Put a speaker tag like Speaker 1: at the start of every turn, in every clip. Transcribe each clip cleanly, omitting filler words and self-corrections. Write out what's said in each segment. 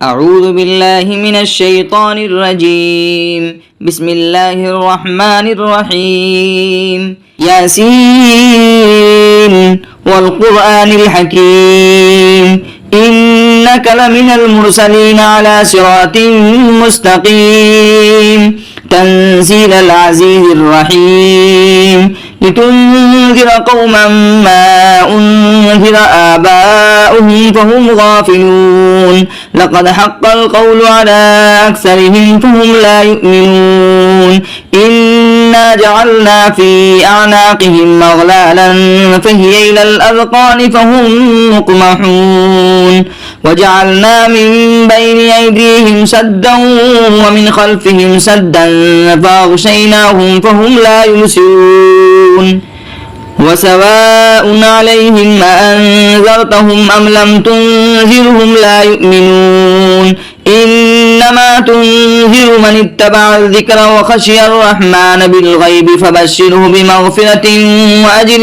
Speaker 1: أعوذ بالله من الشيطان الرجيم. بسم الله الرحمن الرحيم. ياسين والقرآن الحكيم إنك لمن المرسلين على صراط مستقيم تنزيل العزيز الرحيم لتنذر قوما ما أنذر آباؤهم فهم غافلون لقد حق القول على أكثرهم فهم لا يؤمنون إنا جعلنا في أعناقهم أغلالا فهي إلى الأذقان فهم مقمحون وجعلنا من بين أيديهم سدا ومن خلفهم سدا فأغشيناهم فهم لا يبصرون وسواء عليهم أأنذرتهم أم لم تنذرهم لا يؤمنون إنما تنذر من اتبع الذكر وخشي الرحمن بالغيب فبشره بمغفرة وأجر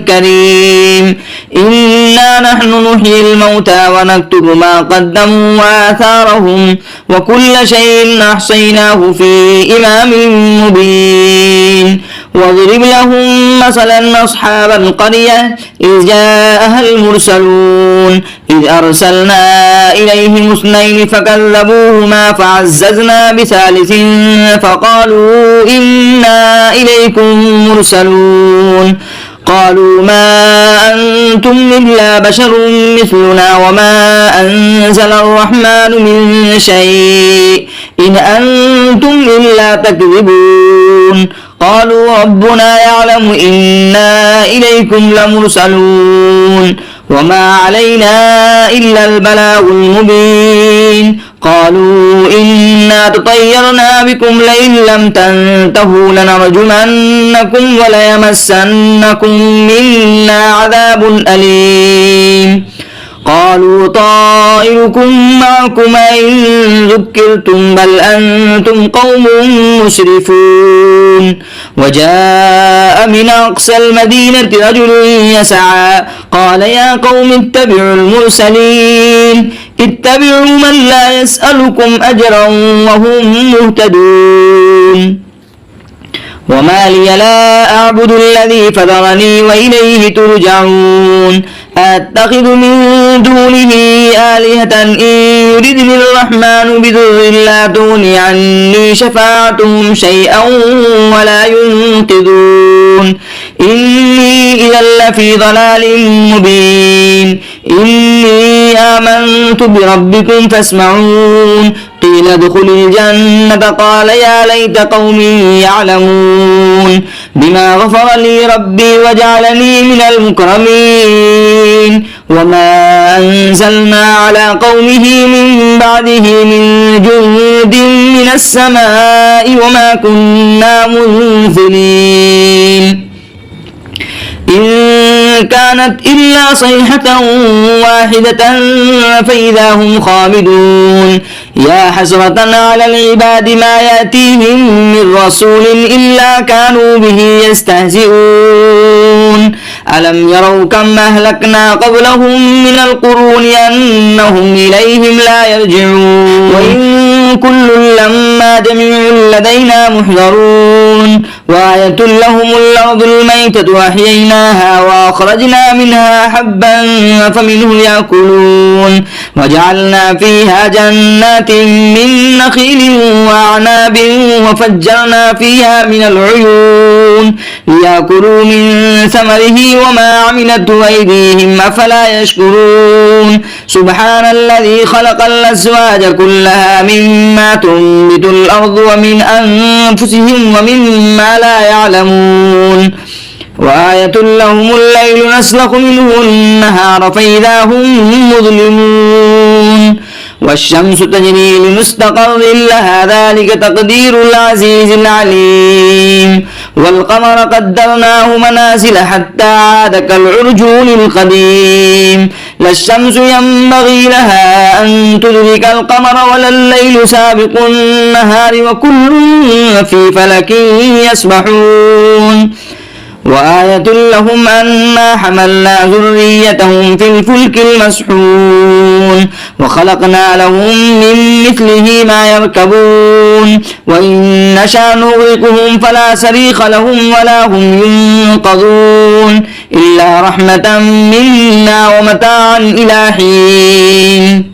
Speaker 1: كريم إنا نحن نحيي الموتى ونكتب ما قدموا وآثارهم وكل شيء أحصيناه في إمام مبين واضرب لهم مثلا أصحاب القرية إذ جاءها المرسلون إذ أرسلنا إليهم اثنين فكذبوهما فعززنا بثالث فقالوا إنا إليكم مرسلون قالوا ما أنتم إلا بشر مثلنا وما أنزل الرحمن من شيء إن أنتم إلا تكذبون قالوا ربنا يعلم إنا إليكم لمرسلون وما علينا إلا البلاغ المبين قالوا إنا تطيرنا بكم لئن لم تنتهوا لنرجمنكم وليمسنكم منا عذاب أليم قالوا طائركم معكم إن ذكرتم بل أنتم قوم مسرفون وجاء من أقصى المدينة رجل يسعى قال يا قوم اتبعوا المرسلين اتبعوا من لا يسألكم أجرا وهم مهتدون وما لي لا أعبد الذي فطرني وإليه ترجعون أتخذ من دونه آلهة إن يردني الرحمن بضر لا تغني عني شفاعتهم شيئا ولا ينقذون إني إذا لفي ضلال مبين إني آمنت بربكم فاسمعون قيل ادخل الجنة قال يا ليت قومي يعلمون بما غفر لي ربي وجعلني من المكرمين وما أنزلنا على قومه من بعده من جند من السماء وما كنا منزلين إن كانت إلا صيحة واحدة فإذا هم خامدون يا حسرة على العباد ما يأتيهم من رسول إلا كانوا به يستهزئون ألم يروا كم أهلكنا قبلهم من القرون أنهم إليهم لا يرجعون وإن كل لما جميع لدينا محضرون وآية لهم الأرض الميتة أحييناها وأخرجنا منها حبا فمنه يأكلون وجعلنا فيها جنات من نخيل وأعناب وفجرنا فيها من العيون ليأكلوا من ثمره وما عملته أيديهم أفلا يشكرون سبحان الذي خلق الأزواج كلها مما تنبت الأرض ومن أنفسهم ومما لا يعلمون وآية لهم الليل نسلخ منه النهار فإذا هم مظلمون والشمس تجري لمستقر لها ذلك تقدير العزيز العليم والقمر قدرناه منازل حتى عاد كالعرجون القديم لا الشمس ينبغي لها أن تدرك القمر ولا الليل سابق النهار وكل في فلك يسبحون وآية لهم أنا حملنا ذريتهم في الفلك المسحون وخلقنا لهم من مثله ما يركبون وإن نشأ نغرقهم فلا صريخ لهم ولا هم ينقذون إلا رحمة منا ومتاعا إلى حين.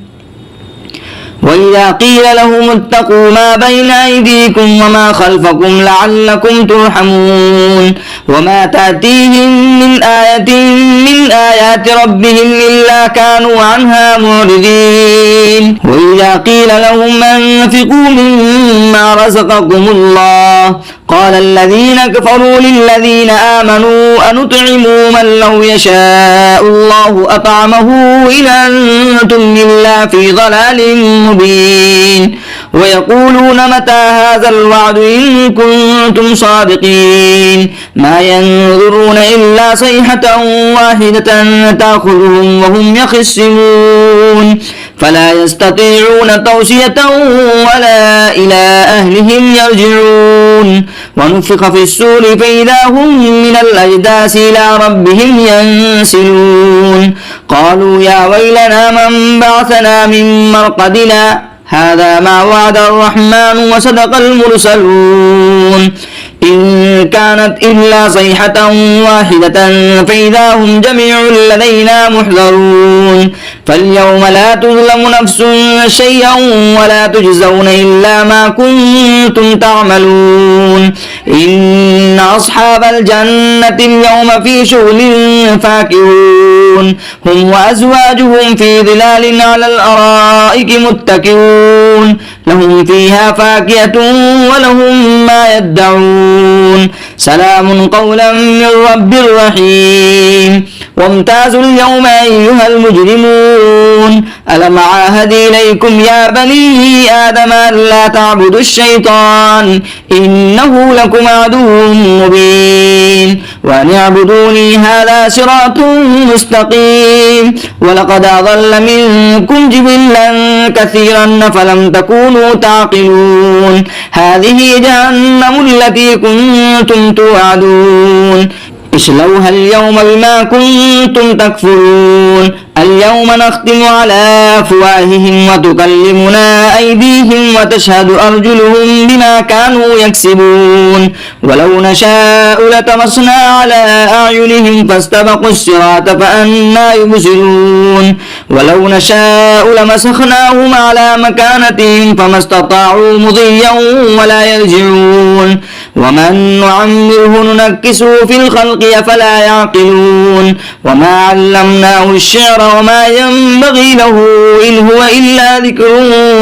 Speaker 1: وإذا قيل لهم اتقوا ما بين أيديكم وما خلفكم لعلكم ترحمون وما تأتيهم من آية من آيات ربهم إلا كانوا عنها معرضين. وإذا قيل لهم أنفقوا مما رزقكم الله قال الذين كفروا للذين آمنوا أنطعم من لو يشاء الله أطعمه إن أنتم إلا في ضلال مبين. ويقولون متى هذا الوعد إن كنتم صادقين ما ينظرون إلا صيحة واحدة تأخذهم وهم يخصمون فلا يستطيعون توصية ولا إلى أهلهم يرجعون. ونفخ في السور فإذا هم من الأجداث إلى ربهم ينسلون قالوا يا ويلنا من بعثنا من مرقدنا هذا ما وعد الرحمن وصدق المرسلون إن كانت إلا صيحة واحدة فإذا هم جميع لدينا محضرون. فاليوم لا تظلم نفس شيئا ولا تجزون إلا ما كنتم تعملون. إن أصحاب الجنة اليوم في شغل فاكهون هم وأزواجهم في ظلال على الأرائك متكئون لهم فيها فاكهة ولهم ما يدعون سلام قولا من رب رحيم. وامتازوا اليوم أيها المجرمون ألم أعهد إليكم يا بني آدم ألا تعبدوا الشيطان إنه لكم عدو مبين وأن اعبدوني هذا صراط مستقيم. ولقد أضل منكم جبلا كثيرا فلم تكونوا تعقلون هذه جهنم التي كنتم توعدون اصلوها اليوم بما كنتم تكفرون. اليوم نختم على أفواههم وتكلمنا أيديهم وتشهد أرجلهم بما كانوا يكسبون. ولو نشاء لطمسنا على أعينهم فاستبقوا الصراط فأنى يبصرون. ولو نشاء لمسخناهم على مكانتهم فما استطاعوا مضيا ولا يرجعون. ومن نعمره ننكسه في الخلق أفلا يعقلون. وما علمناه الشعر وما ينبغي له إن هو إلا ذكر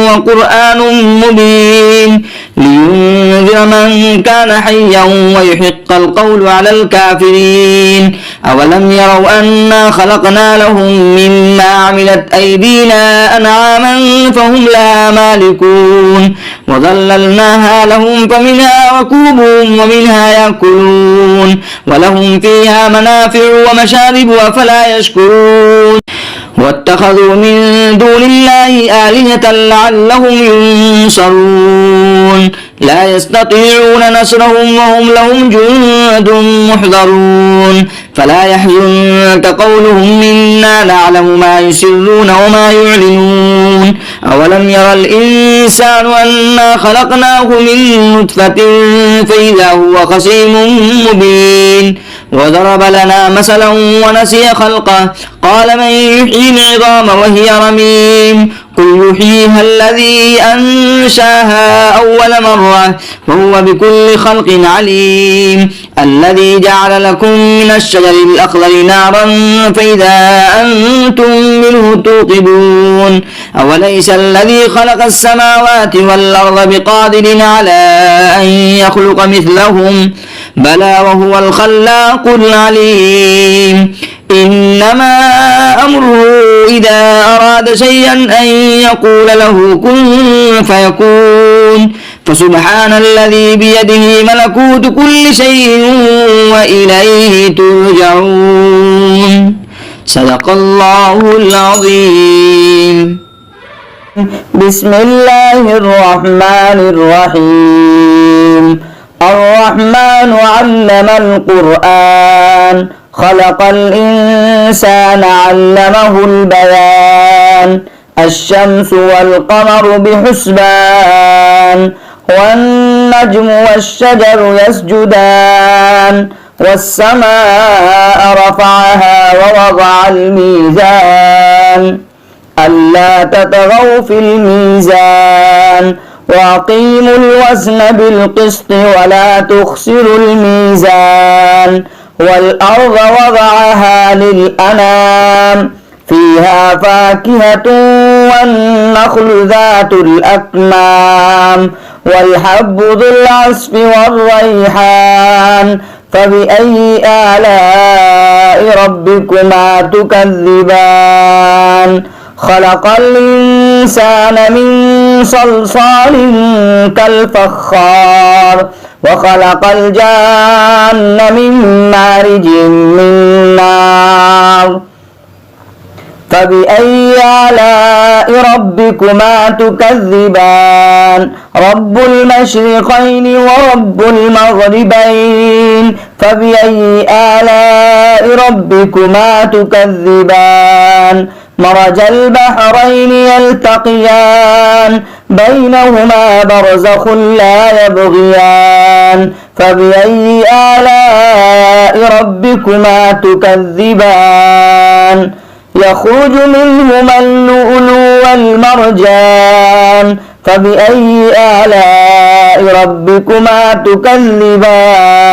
Speaker 1: وقرآن مبين لينذر من كان حيا ويحق القول على الكافرين. أولم يروا أنا خلقنا لهم مما عملت أيدينا أنعاما فهم لها مالكون وظللناها لهم فمنها ركوبهم ومنها يأكلون ولهم فيها منافع ومشارب أفلا يشكرون. واتخذوا من دون الله آلهة لعلهم ينصرون لا يستطيعون نصرهم وهم لهم جند محضرون. فلا يحزنك قولهم إنا نعلم ما يسرون وما يعلنون. أولم يرى الإنسان أنا خلقناه من نطفة فإذا هو خصيم مبين. وضرب لنا مثلا ونسي خلقه قال من يحيي العظام وهي رميم قل يحييها الذي أنشاها أول مرة وهو بكل خلق عليم. الذي جعل لكم من الشجر الأخضر نارا فإذا أنتم منه توقدون. أوليس الذي خلق السماوات والأرض بقادر على أن يخلق مثلهم بلى وهو الخلاق العليم. إنما أمره إذا أراد شيئا أن يقول له كن فيكون. فسبحان الذي بيده ملكوت كل شيء وإليه ترجعون. صدق الله العظيم. بسم الله الرحمن الرحيم. الرحمن الرحمن علم القرآن خلق الإنسان علمه البيان الشمس والقمر بحسبان والنجم والشجر يسجدان والسماء رفعها ووضع الميزان ألا تطغوا في الميزان وأقيموا الوزن بالقسط ولا تخسروا الميزان والأرض وضعها للأنام فيها فاكهة والنخل ذات الأكمام والحب ذو العصف والريحان فبأي آلاء ربكما تكذبان خلق الإنسان من صلصال كالفخار وخلق الجان من مارج من نار فبأي آلاء ربكما تكذبان رب المشرقين ورب المغربين فبأي آلاء ربكما تكذبان مرج البحرين يلتقيان بينهما برزخ لا يبغيان فبأي آلاء ربكما تكذبان يخرج منهما اللؤلؤ والمرجان فبأي آلاء ربكما تكذبان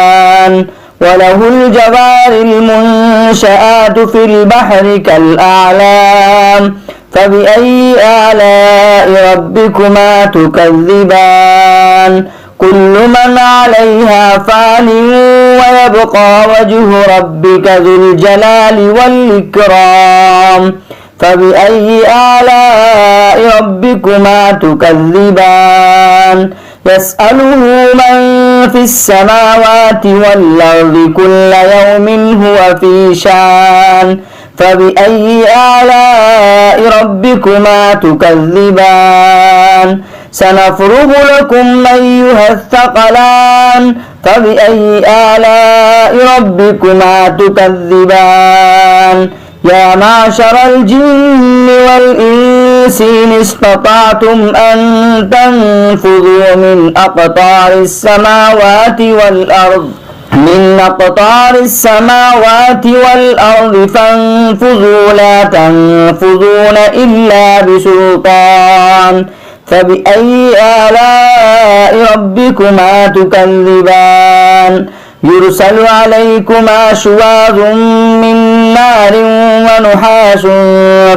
Speaker 1: وله الجوار المنشآت في البحر كالأعلام فبأي آلاء ربكما تكذبان كل من عليها فان ويبقى وجه ربك ذو الجلال والإكرام فبأي آلاء ربكما تكذبان يسأله من في السماوات والأرض كل يوم هو في شان فبأي آلاء ربكما تكذبان سنفرغ لكم أيها الثقلان فبأي آلاء ربكما تكذبان يا معشر الجن والإنس إن استطعتم أن تنفذوا من أقطار السماوات والأرض فانفذوا لا تنفذون إلا بسلطان فبأي آلاء ربكما تكذبان يرسل عليكما شواظ من نار ونحاس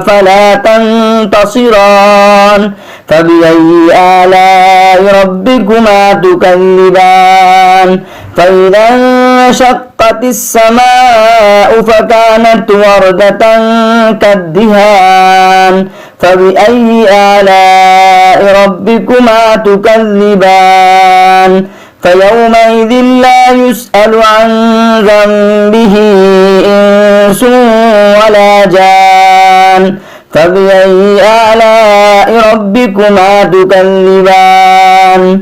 Speaker 1: فلا تنتصران فبأي آلاء ربكما تكذبان فإذا انشقت السماء فكانت وردة كالدهان فبأي آلاء ربكما تكذبان فيومئذ لا يسأل عن ذنبه إنس ولا جان فبأي آلاء ربكما تكذبان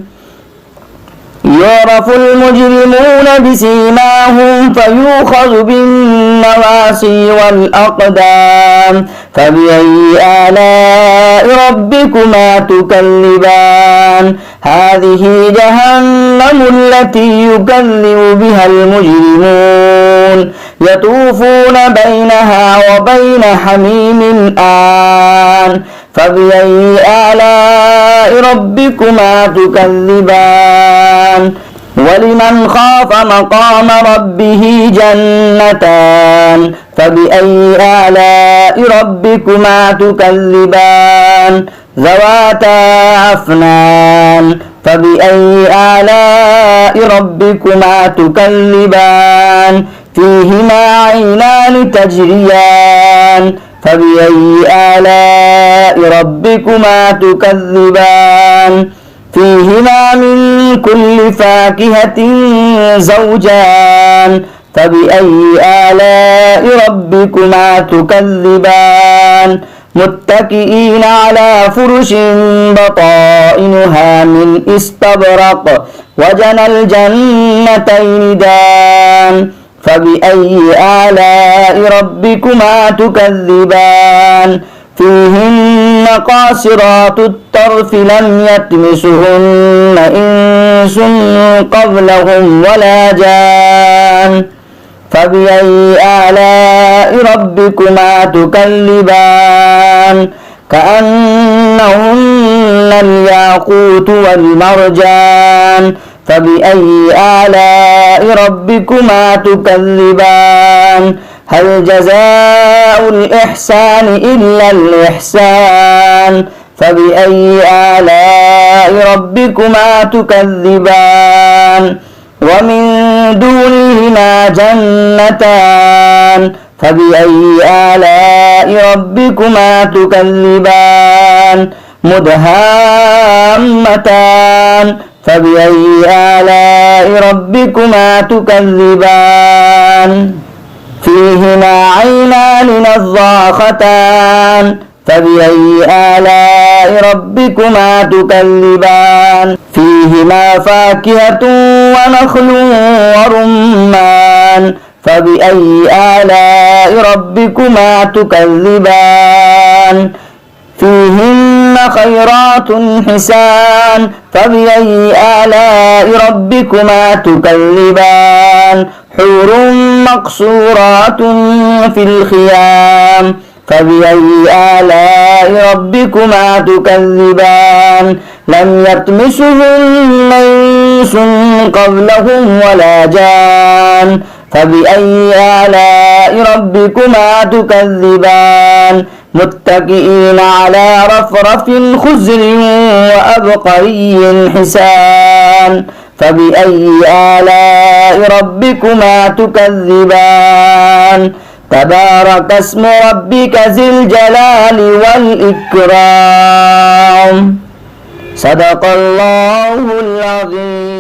Speaker 1: يعرف المجرمون بسيماهم فيؤخذ بالنواصي والأقدام فبأي آلاء ربكما تكذبان هذه جهنم التي يكذب بها المجرمون يطوفون بينها وبين حميم آن فبأي آلاء ربكما تكذبان ولمن خاف مقام ربه جنتان فبأي آلاء ربكما تكذبان ذواتا أفنان فبأي آلاء ربكما تكذبان فيهما عينان تجريان فبأي آلاء ربكما تكذبان فيهما من كل فاكهة زوجان فبأي آلاء ربكما تكذبان متكئين على فرش بطائنها من استبرق وجنى الجنتين دان فبأي آلاء ربكما تكذبان فيهن قاصرات الطرف لم يطمسهن إنس قبلهم ولا جان فبأي آلاء ربكما تكذبان كأنهن الياقوت والمرجان فبأي آلاء ربكما تكذبان هل جزاء الإحسان إلا الإحسان فبأي آلاء ربكما تكذبان ومن دونهما جنتان فبأي آلاء ربكما تكذبان مدهامتان فبأي آلاء ربكما تكذبان فيهما عينان نضاختان فبأي آلاء ربكما تكذبان فيهما فاكهة ونخل ورمان فبأي آلاء ربكما تكذبان فيهن خيرات حسان فبأي آلاء ربكما تكذبان حور مقصورات في الخيام فبأي آلاء ربكما تكذبان لم يطمسهن إنس قبلهم ولا جان فبأي آلاء ربكما تكذبان متكئين على رفرف خضر وأبقري حسان فبأي آلاء ربكما تكذبان تبارك اسم ربك ذي الجلال والإكرام صدق الله العظيم.